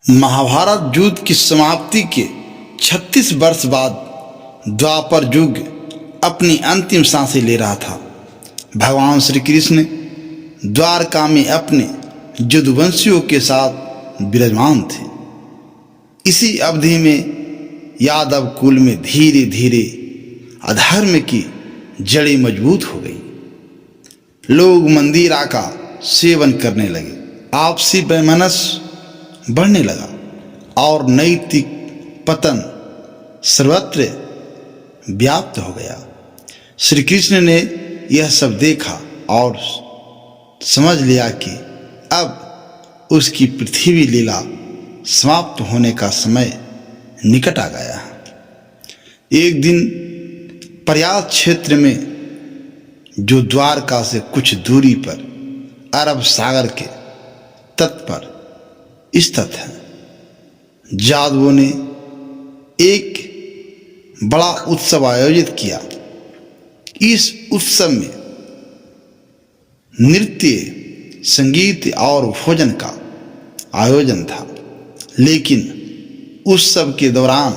महाभारत युद्ध की समाप्ति के 36 वर्ष बाद द्वापर युग अपनी अंतिम सांसें ले रहा था। भगवान श्री कृष्ण द्वारका में अपने यदुवंशियों के साथ विराजमान थे। इसी अवधि में यादव कुल में धीरे धीरे अधर्म की जड़ें मजबूत हो गई। लोग मंदिरा का सेवन करने लगे, आपसी वैमनस्य बढ़ने लगा और नैतिक पतन सर्वत्र व्याप्त हो गया। श्री कृष्ण ने यह सब देखा और समझ लिया कि अब उसकी पृथ्वी लीला समाप्त होने का समय निकट आ गया है। एक दिन प्रयाग क्षेत्र में, जो द्वारका से कुछ दूरी पर अरब सागर के तट पर स्थित है, जादवों ने एक बड़ा उत्सव आयोजित किया। इस उत्सव में नृत्य, संगीत और भोजन का आयोजन था, लेकिन उत्सव के दौरान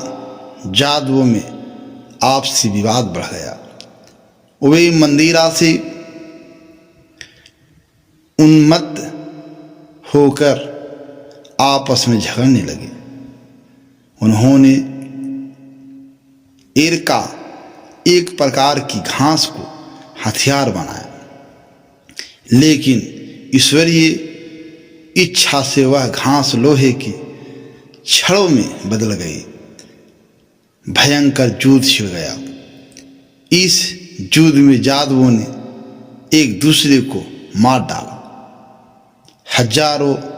जादवों में आपसी विवाद बढ़ गया। वे मंदिरा से उन्मत्त होकर आपस में झगड़ने लगे। उन्होंने एरका, एक प्रकार की घास को हथियार बनाया, लेकिन ईश्वरीय इच्छा से वह घास लोहे की छड़ों में बदल गई। भयंकर युद्ध छिड़ गया। इस युद्ध में जादवों ने एक दूसरे को मार डाला। हजारों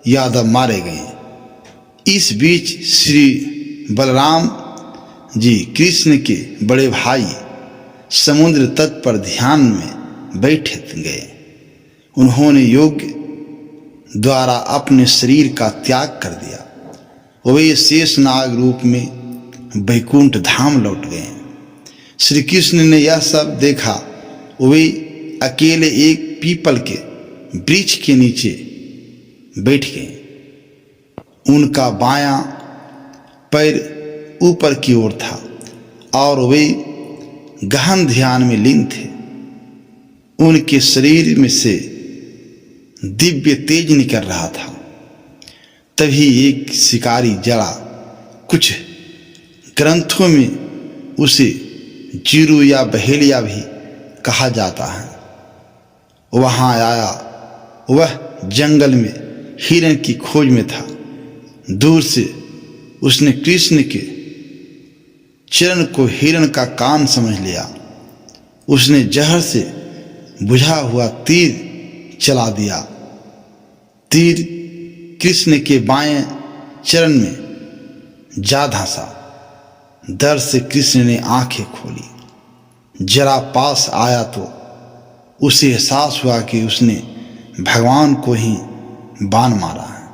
यादव मारे गए। इस बीच श्री बलराम जी, कृष्ण के बड़े भाई, समुद्र तट पर ध्यान में बैठे गए। उन्होंने योग द्वारा अपने शरीर का त्याग कर दिया। वे शेषनाग रूप में वैकुंठ धाम लौट गए। श्री कृष्ण ने यह सब देखा। वे अकेले एक पीपल के वृक्ष के नीचे बैठ गए। उनका बायां पैर ऊपर की ओर था और वे गहन ध्यान में लीन थे। उनके शरीर में से दिव्य तेज निकल रहा था। तभी एक शिकारी जड़ा, कुछ ग्रंथों में उसे जीरू या बहेलिया भी कहा जाता है, वहां आया। वह जंगल में हिरण की खोज में था। दूर से उसने कृष्ण के चरण को हिरण का कान समझ लिया। उसने जहर से बुझा हुआ तीर चला दिया। तीर कृष्ण के बाएं चरण में जा धंसा। डर से कृष्ण ने आंखें खोली। जरा पास आया तो उसे एहसास हुआ कि उसने भगवान को ही बाण मारा है।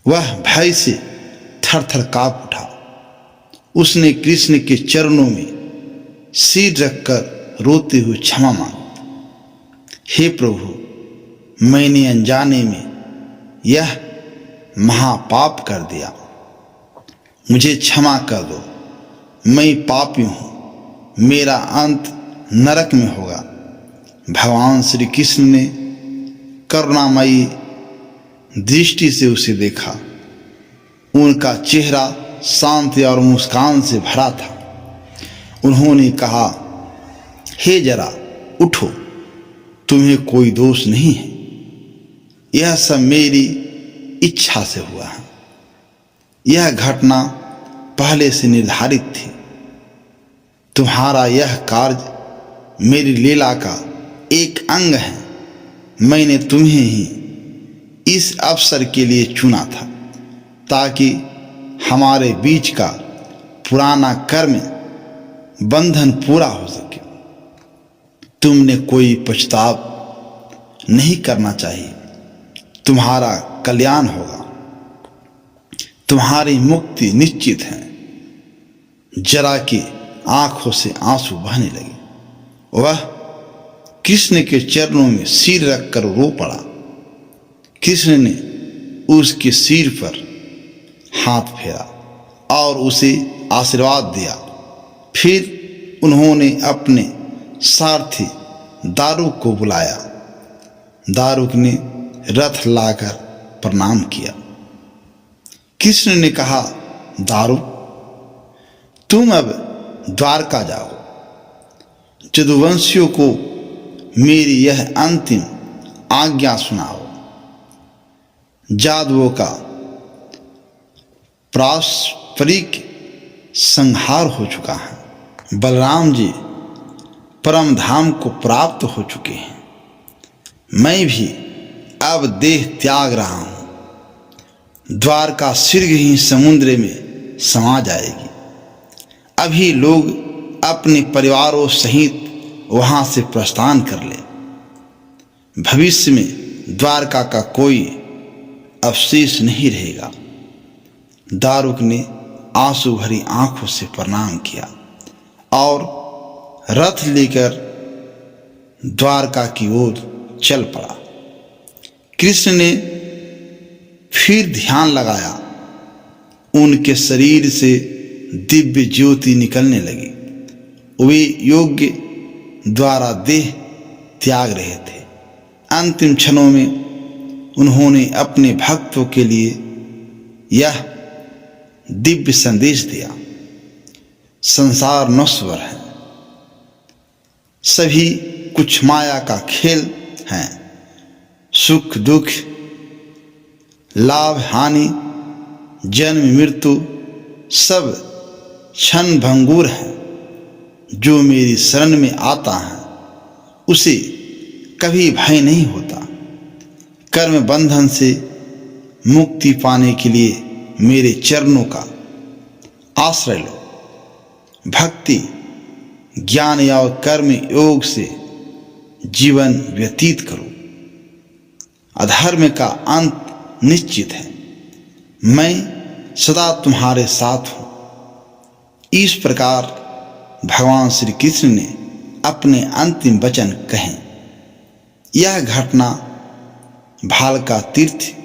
वह भय से थर-थर कांप उठा। उसने कृष्ण के चरणों में सिर रखकर रोते हुए क्षमा मांगी। हे प्रभु, मैंने अनजाने में यह महापाप कर दिया, मुझे क्षमा कर दो। मैं पापी हूं, मेरा अंत नरक में होगा। भगवान श्री कृष्ण ने करुणामयी दृष्टि से उसे देखा। उनका चेहरा शांति और मुस्कान से भरा था। उन्होंने कहा, हे जरा उठो, तुम्हें कोई दोष नहीं है। यह सब मेरी इच्छा से हुआ है। यह घटना पहले से निर्धारित थी। तुम्हारा यह कार्य मेरी लीला का एक अंग है। मैंने तुम्हें ही इस अवसर के लिए चुना था, ताकि हमारे बीच का पुराना कर्म बंधन पूरा हो सके। तुमने कोई पछतावा नहीं करना चाहिए। तुम्हारा कल्याण होगा, तुम्हारी मुक्ति निश्चित है। जरा की आंखों से आंसू बहने लगे। वह कृष्ण के चरणों में सिर रखकर रो पड़ा। कृष्ण ने उसके सिर पर हाथ फेरा और उसे आशीर्वाद दिया। फिर उन्होंने अपने सारथी दारूक को बुलाया। दारूक ने रथ लाकर प्रणाम किया। कृष्ण ने कहा, दारूक, तुम अब द्वारका जाओ। यदुवंशियों को मेरी यह अंतिम आज्ञा सुनाओ। जादवों का पारस्परिक संहार हो चुका है। बलराम जी परम धाम को प्राप्त हो चुके हैं। मैं भी अब देह त्याग रहा हूं। द्वारका शीघ्र ही समुद्र में समा जाएगी। अभी लोग अपने परिवारों सहित वहां से प्रस्थान कर ले। भविष्य में द्वारका का कोई अवशेष नहीं रहेगा। दारूक ने आंसू भरी आंखों से प्रणाम किया और रथ लेकर द्वारका की ओर चल पड़ा। कृष्ण ने फिर ध्यान लगाया। उनके शरीर से दिव्य ज्योति निकलने लगी। वे योग्य द्वारा देह त्याग रहे थे। अंतिम क्षणों में उन्होंने अपने भक्तों के लिए यह दिव्य संदेश दिया, संसार नश्वर है, सभी कुछ माया का खेल है। सुख दुख, लाभ हानि, जन्म मृत्यु सब क्षण भंगुर है। जो मेरी शरण में आता है उसे कभी भय नहीं होता। कर्म बंधन से मुक्ति पाने के लिए मेरे चरणों का आश्रय लो। भक्ति, ज्ञान या कर्म योग से जीवन व्यतीत करो। अधर्म का अंत निश्चित है। मैं सदा तुम्हारे साथ हूं। इस प्रकार भगवान श्री कृष्ण ने अपने अंतिम वचन कहे। यह घटना भालका तीर्थ,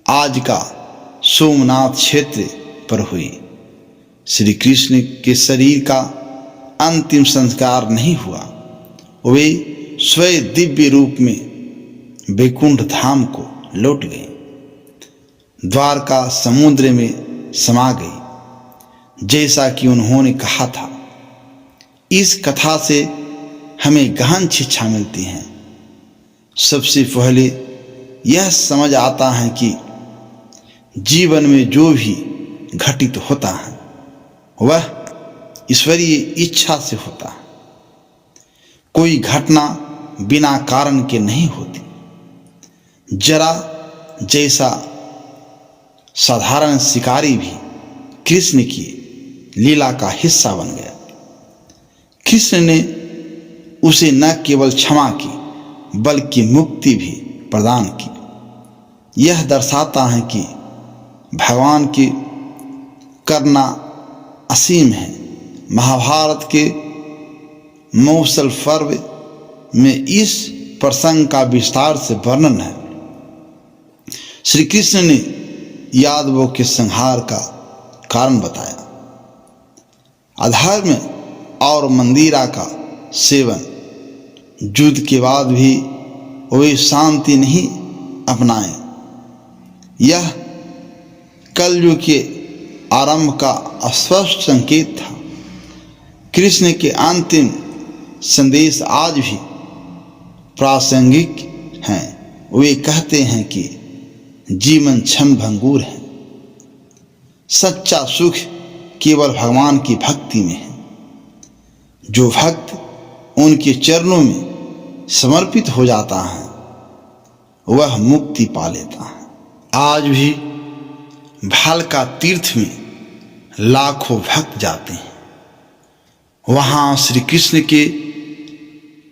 आज का सोमनाथ क्षेत्र पर हुई। श्री कृष्ण के शरीर का अंतिम संस्कार नहीं हुआ। वे स्वयं दिव्य रूप में वैकुंठ धाम को लौट गए। द्वारका समुद्र में समा गई, जैसा कि उन्होंने कहा था। इस कथा से हमें गहन शिक्षा मिलती है। सबसे पहले यह समझ आता है कि जीवन में जो भी घटित होता है वह ईश्वरीय इच्छा से होता है। कोई घटना बिना कारण के नहीं होती। जरा जैसा साधारण शिकारी भी कृष्ण की लीला का हिस्सा बन गया। कृष्ण ने उसे न केवल क्षमा की बल्कि मुक्ति भी प्रदान की। यह दर्शाता है कि भगवान की करुणा असीम है। महाभारत के मौसल पर्व में इस प्रसंग का विस्तार से वर्णन है। श्री कृष्ण ने यादवों के संहार का कारण बताया। अधर्म और मंदिरा का सेवन, युद्ध के बाद भी वे शांति नहीं अपनाए। यह कलयुग के आरंभ का स्पष्ट संकेत था। कृष्ण के अंतिम संदेश आज भी प्रासंगिक हैं। वे कहते हैं कि जीवन क्षण भंगुर है। सच्चा सुख केवल भगवान की भक्ति में है। जो भक्त उनके चरणों में समर्पित हो जाता है वह मुक्ति पा लेता है। आज भी भालका तीर्थ में लाखों भक्त जाते हैं। वहां श्री कृष्ण के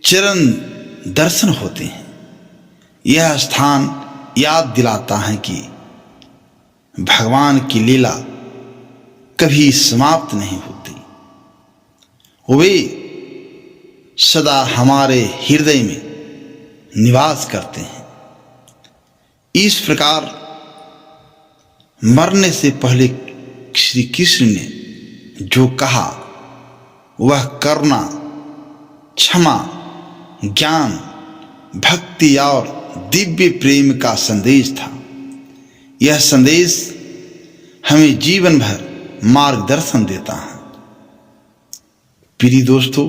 चरण दर्शन होते हैं। यह स्थान याद दिलाता है कि भगवान की लीला कभी समाप्त नहीं होती। वे सदा हमारे हृदय में निवास करते हैं। इस प्रकार मरने से पहले श्री कृष्ण ने जो कहा वह करुणा, क्षमा, ज्ञान, भक्ति और दिव्य प्रेम का संदेश था। यह संदेश हमें जीवन भर मार्गदर्शन देता है। प्रिय दोस्तों,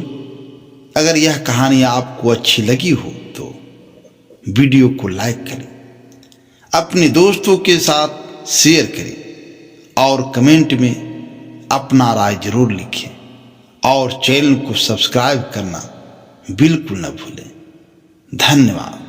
अगर यह कहानी आपको अच्छी लगी हो तो वीडियो को लाइक करें, अपने दोस्तों के साथ शेयर करें और कमेंट में अपना राय जरूर लिखें और चैनल को सब्सक्राइब करना बिल्कुल न भूलें। धन्यवाद।